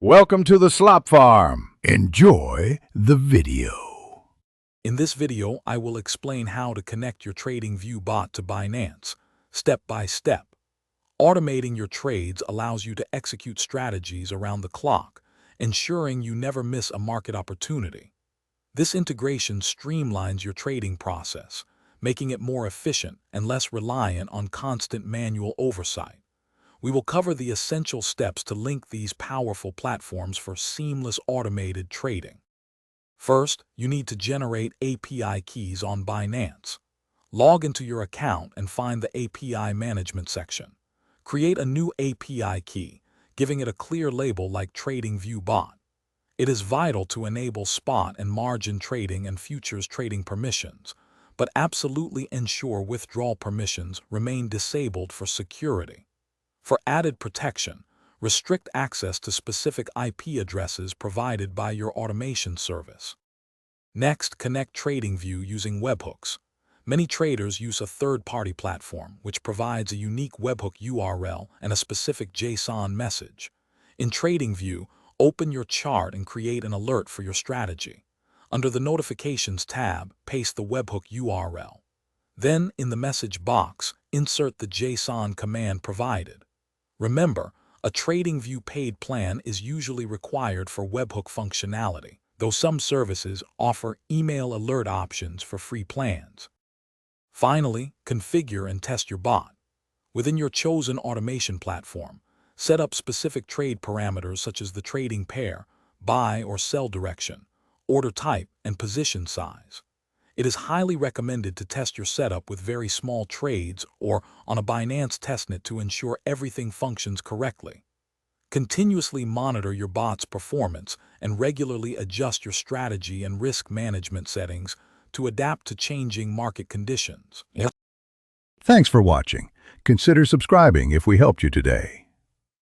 Welcome to the Slop Farm. Enjoy the video. In this video, I will explain how to connect your TradingView bot to Binance, step by step. Automating your trades allows you to execute strategies around the clock, ensuring you never miss a market opportunity. This integration streamlines your trading process, making it more efficient and less reliant on constant manual oversight. We will cover the essential steps to link these powerful platforms for seamless automated trading. First, you need to generate API keys on Binance. Log into your account and find the API management section. Create a new API key, giving it a clear label like TradingView bot. It is vital to enable spot and margin trading and futures trading permissions, but absolutely ensure withdrawal permissions remain disabled for security. For added protection, restrict access to specific IP addresses provided by your automation service. Next, connect TradingView using webhooks. Many traders use a third-party platform, which provides a unique webhook URL and a specific JSON message. In TradingView, open your chart and create an alert for your strategy. Under the Notifications tab, paste the webhook URL. Then, in the message box, insert the JSON command provided. Remember, a TradingView paid plan is usually required for webhook functionality, though some services offer email alert options for free plans. Finally, configure and test your bot. Within your chosen automation platform, set up specific trade parameters such as the trading pair, buy or sell direction, order type, and position size. It is highly recommended to test your setup with very small trades or on a Binance testnet to ensure everything functions correctly. Continuously monitor your bot's performance and regularly adjust your strategy and risk management settings to adapt to changing market conditions. Thanks for watching. Consider subscribing if we helped you today.